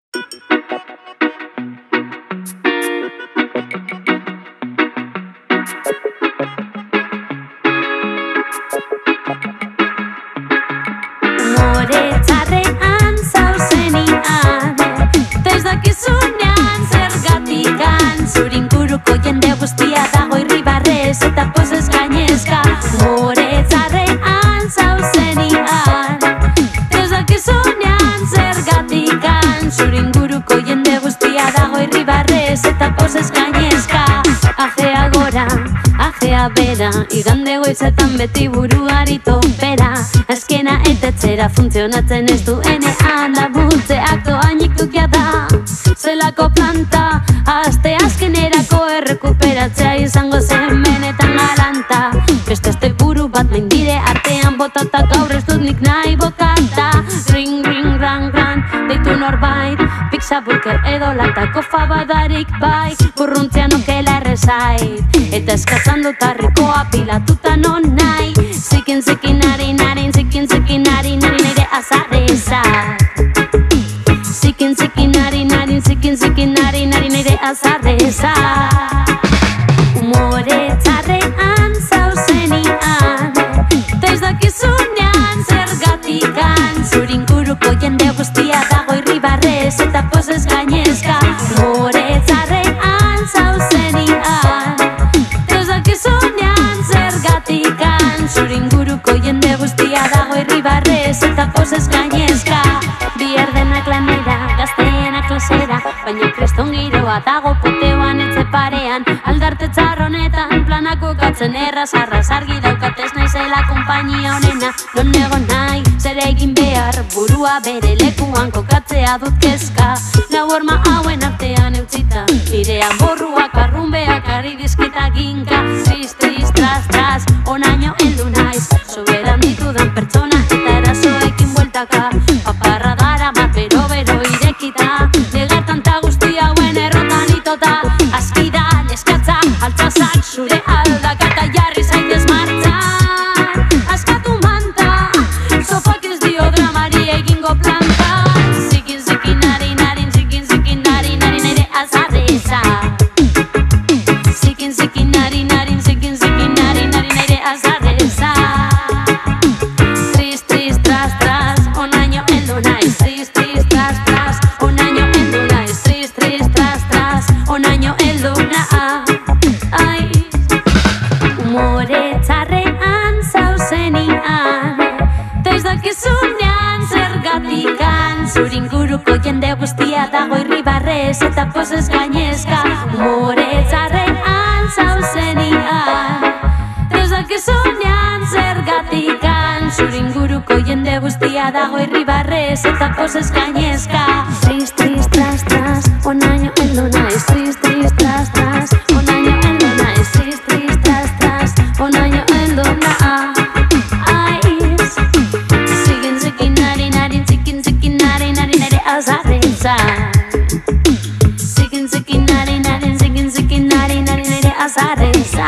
Umore txarrean zauzenian, ez dakizunean zergatikan, zure inguruko jende guztia dago irribarrez eta pozez gainezka. Umore txarrean zauzenian, ez dakizunean zergatikan, zure inguruko jende guztia dago irribarrez eta pozez gainezka. Ajea gora, ajea bera, igande goizetan beti buruari topera, azkena etetzera funtzionatzen ez duenean, labuntzeak doainik dukia da, zelako planta, aste azkenerako errekuperatzea izango zen benetan galanta. Beste aste buru bat mendire artean botata, gaur ez dut nik nahi bokata. Ring, ring, rang, rang, deitu norbait, pizza, burger edo latako fabadarik bai, burruntzea nokela errezait, eta eskatzan dut harrikoa pilatuta non nahi. Zikin, zikin, nari, nari, zikin, zikin, nari, nari, nire azareza. Zikin, zikin, nari, nari, zikin, zikin, nari, nari, nire azareza. Umore txarrean zauzenian, ez dakizunean zergatikan, zure inguruko jende guztia dago irribarrez eta pozez gainezka. Umore txarrean zauzenian, ez dakizunean zergatikan, zure inguruko jende guztia dago irribarrez eta pozez gainezka. Bihar denak lanera, gazteenak klasera, baina kriston giroa dago poteoan etxe parean. Aldarte txarronetan planak kokatzen erraz, argi daukatez naizela konpainia honena. Non egon nahi, zer egin behar, burua bere lekuan kokatzea dut kezka. Lau horma hauen artean eutzita, nirean borruak arrumbeak ari dizkita ginka. Tris, tris, tras, tras, onaino heldu naiz, soberan ditudan pertsona eta erasoekin bueltaka. Paparra dara mat bero irekita, negar tanta guzti hauen errotan itota. Askida, neskatza, altzazak, zure aldakata jarri zaitez martxan. Askatu manta, sofak ez dio dramari egingo planta. Zikin, zikin, nari, nari, zikin, zikin, nari, nari, nire azareza. Zikin, zikin, nari, nari, zikin, zikin, nari, nari, nire azareza. Tris, tris, tras, tras, onaino heldu naiz. Tris, tris, tras, tras, onaino heldu naiz. Tris, tris, tras, tras, onaino heldu naiz. Umore txarrean zauzenian, ez dakizunean zergatikan, zure inguruko jende guztia dago irribarrez eta pozez gainezka. Umore txarrean zauzenian, ez dakizunean zergatikan, zure inguruko jende guztia dago irribarrez eta pozez gainezka. Tris, tris, tras, tras, onaino heldu naiz. Tris, tris, tras, tras, onaino heldu naiz. Tris, tris, tras, tras, onaino heldu naiz. Zikin, zikin, nari, nari, zikin, zikin, nari, nari, nire azareza. Zikin, zikin, nari, nari, zikin, zikin, nari, nari, nire azareza.